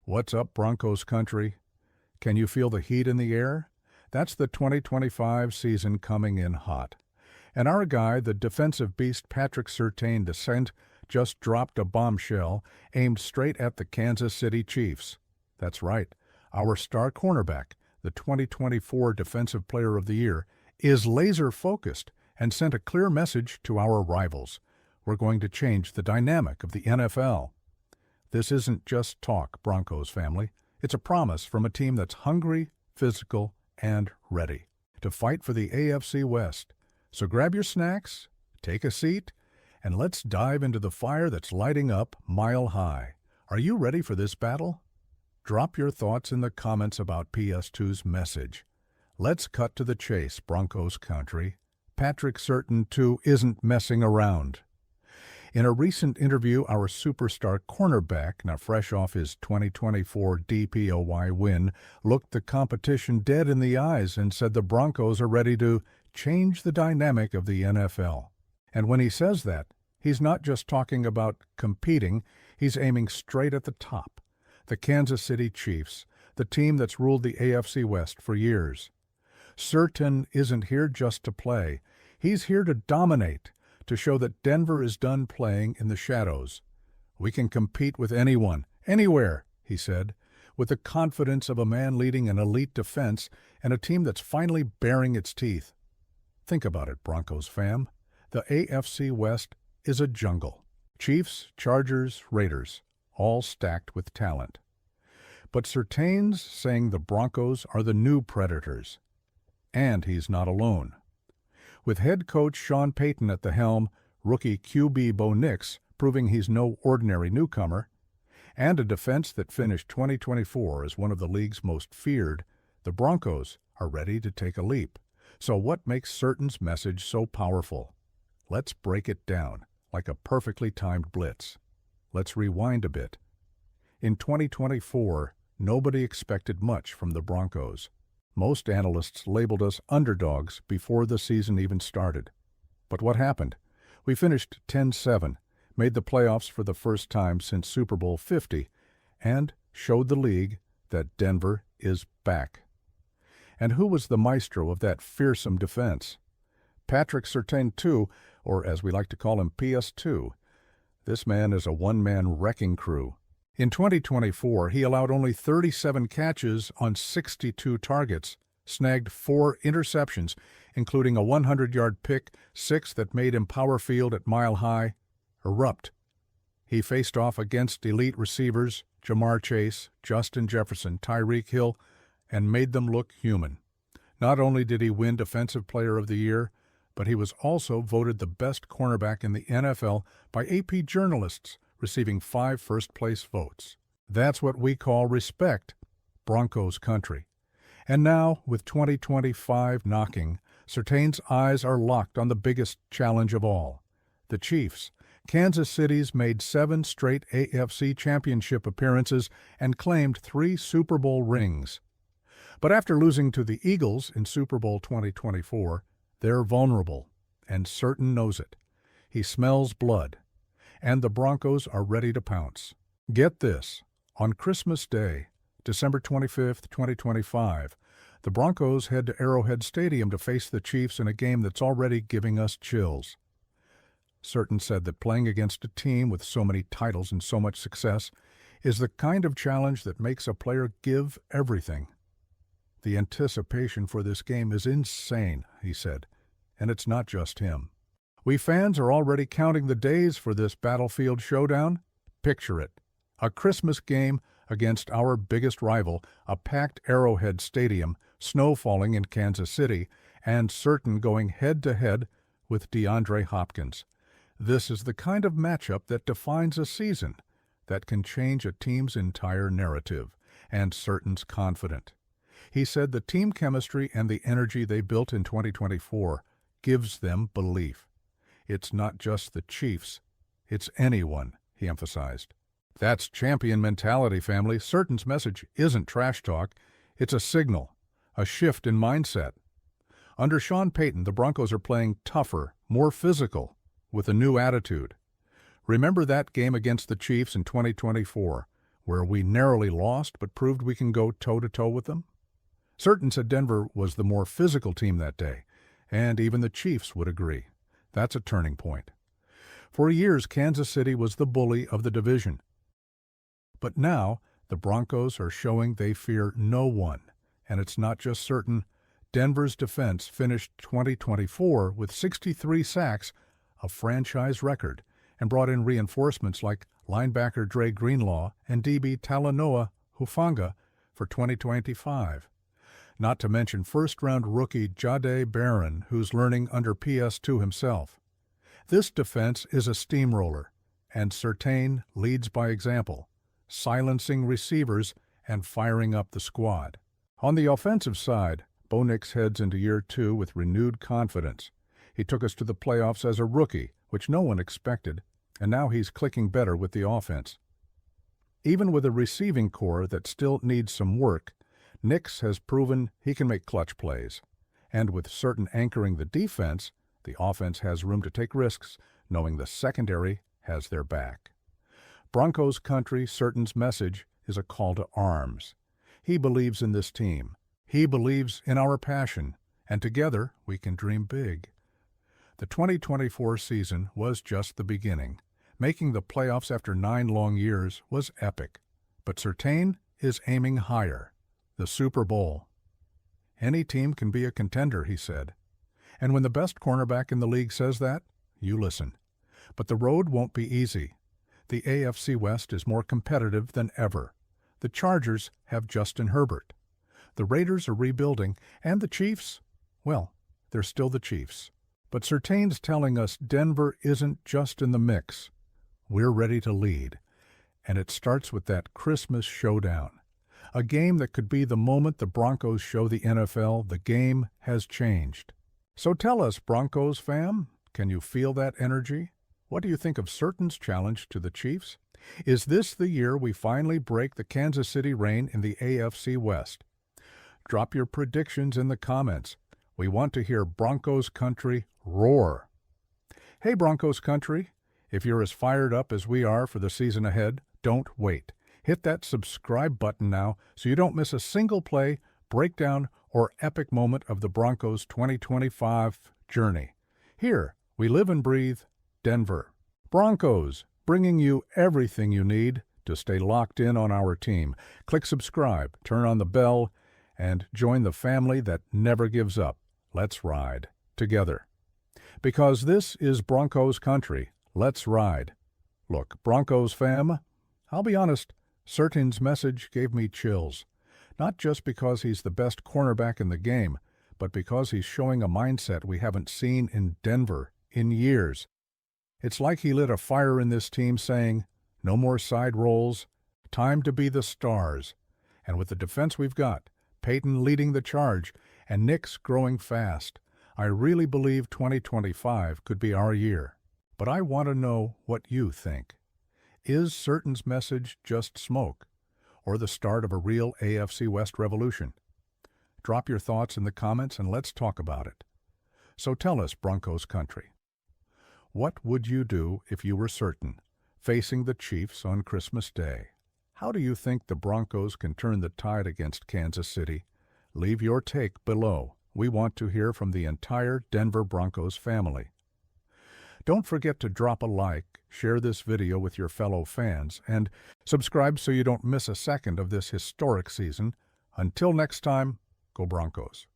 What's up, Broncos country? Can you feel the heat in the air? That's the 2025 season coming in hot. And our guy, the defensive beast Patrick Surtain II, just dropped a bombshell aimed straight at the Kansas City Chiefs. That's right, our star cornerback, the 2024 Defensive Player of the Year, is laser-focused and sent a clear message to our rivals. We're going to change the dynamic of the NFL. This isn't just talk, Broncos family. It's a promise from a team that's hungry, physical, and ready to fight for the AFC West. So grab your snacks, take a seat, and let's dive into the fire that's lighting up mile high. Are you ready for this battle? Drop your thoughts in the comments about PS2's message. Let's cut to the chase, Broncos country. Patrick Surtain II isn't messing around. In a recent interview, our superstar cornerback, now fresh off his 2024 DPOY win, looked the competition dead in the eyes and said the Broncos are ready to change the dynamic of the NFL. And when he says that, he's not just talking about competing, he's aiming straight at the top. The Kansas City Chiefs, the team that's ruled the AFC West for years. Surtain isn't here just to play. He's here to dominate, to show that Denver is done playing in the shadows. We can compete with anyone, anywhere, he said, with the confidence of a man leading an elite defense and a team that's finally baring its teeth. Think about it, Broncos fam. The AFC West is a jungle. Chiefs, Chargers, Raiders, all stacked with talent. But Surtain's saying the Broncos are the new Predators. And he's not alone. With head coach Sean Payton at the helm, rookie QB Bo Nix proving he's no ordinary newcomer, and a defense that finished 2024 as one of the league's most feared, the Broncos are ready to take a leap. So what makes Surtain's message so powerful? Let's break it down like a perfectly timed blitz. Let's rewind a bit. In 2024, nobody expected much from the Broncos. Most analysts labeled us underdogs before the season even started. But what happened? We finished 10-7, made the playoffs for the first time since Super Bowl 50, and showed the league that Denver is back. And who was the maestro of that fearsome defense? Patrick Surtain II, or as we like to call him, PS2. This man is a one-man wrecking crew. In 2024, he allowed only 37 catches on 62 targets, snagged 4 interceptions, including a 100-yard pick, 6 that made him power field at Mile High erupt. He faced off against elite receivers, Jamar Chase, Justin Jefferson, Tyreek Hill, and made them look human. Not only did he win Defensive Player of the Year, but he was also voted the best cornerback in the NFL by AP journalists, receiving 5 first-place votes. That's what we call respect, Broncos country. And now, with 2025 knocking, Surtain's eyes are locked on the biggest challenge of all. The Chiefs. Kansas City's made 7 straight AFC championship appearances and claimed 3 Super Bowl rings. But after losing to the Eagles in Super Bowl 2024, they're vulnerable, and Surtain knows it. He smells blood. And the Broncos are ready to pounce. Get this, on Christmas Day, December 25th, 2025, the Broncos head to Arrowhead Stadium to face the Chiefs in a game that's already giving us chills. Surtain said that playing against a team with so many titles and so much success is the kind of challenge that makes a player give everything. The anticipation for this game is insane, he said, and it's not just him. We fans are already counting the days for this battlefield showdown. Picture it. A Christmas game against our biggest rival, a packed Arrowhead Stadium, snow falling in Kansas City, and Surtain going head-to-head with DeAndre Hopkins. This is the kind of matchup that defines a season, that can change a team's entire narrative, and Surtain's confident. He said the team chemistry and the energy they built in 2024 gives them belief. It's not just the Chiefs, it's anyone, he emphasized. That's champion mentality, family. Surtain's message isn't trash talk, it's a signal, a shift in mindset. Under Sean Payton, the Broncos are playing tougher, more physical, with a new attitude. Remember that game against the Chiefs in 2024, where we narrowly lost but proved we can go toe-to-toe with them? Certain said Denver was the more physical team that day, and even the Chiefs would agree. That's a turning point. For years, Kansas City was the bully of the division. But now, the Broncos are showing they fear no one, and it's not just certain. Denver's defense finished 2024 with 63 sacks, a franchise record, and brought in reinforcements like linebacker Dre Greenlaw and DB Talanoa Hufanga for 2025. Not to mention first-round rookie Jahdae Barron, who's learning under PS2 himself. This defense is a steamroller, and Surtain leads by example, silencing receivers and firing up the squad. On the offensive side, Bo Nix heads into year 2 with renewed confidence. He took us to the playoffs as a rookie, which no one expected, and now he's clicking better with the offense. Even with a receiving core that still needs some work, Nix has proven he can make clutch plays. And with Surtain anchoring the defense, the offense has room to take risks, knowing the secondary has their back. Broncos country, Surtain's message is a call to arms. He believes in this team. He believes in our passion, and together we can dream big. The 2024 season was just the beginning. Making the playoffs after 9 long years was epic. But Surtain is aiming higher, the Super Bowl. Any team can be a contender, he said. And when the best cornerback in the league says that, you listen. But the road won't be easy. The AFC West is more competitive than ever. The Chargers have Justin Herbert. The Raiders are rebuilding, and the Chiefs, well, they're still the Chiefs. But Surtain's telling us Denver isn't just in the mix. We're ready to lead. And it starts with that Christmas showdown. A game that could be the moment the Broncos show the NFL the game has changed. So tell us, Broncos fam, can you feel that energy? What do you think of Surtain's challenge to the Chiefs? Is this the year we finally break the Kansas City reign in the AFC West? Drop your predictions in the comments. We want to hear Broncos country roar. Hey, Broncos country, if you're as fired up as we are for the season ahead, don't wait. Hit that subscribe button now so you don't miss a single play, breakdown, or epic moment of the Broncos' 2025 journey. Here, we live and breathe Denver. Broncos, bringing you everything you need to stay locked in on our team. Click subscribe, turn on the bell, and join the family that never gives up. Let's ride together. Because this is Broncos country, let's ride. Look, Broncos fam, I'll be honest, Surtain's message gave me chills. Not just because he's the best cornerback in the game, but because he's showing a mindset we haven't seen in Denver in years. It's like he lit a fire in this team saying, no more side rolls, time to be the stars. And with the defense we've got, Peyton leading the charge, and Nix growing fast, I really believe 2025 could be our year. But I want to know what you think. Is Surtain's message just smoke, or the start of a real AFC West revolution? Drop your thoughts in the comments and let's talk about it. So tell us, Broncos country, what would you do if you were Surtain, facing the Chiefs on Christmas Day? How do you think the Broncos can turn the tide against Kansas City? Leave your take below. We want to hear from the entire Denver Broncos family. Don't forget to drop a like, share this video with your fellow fans, and subscribe so you don't miss a second of this historic season. Until next time, go Broncos.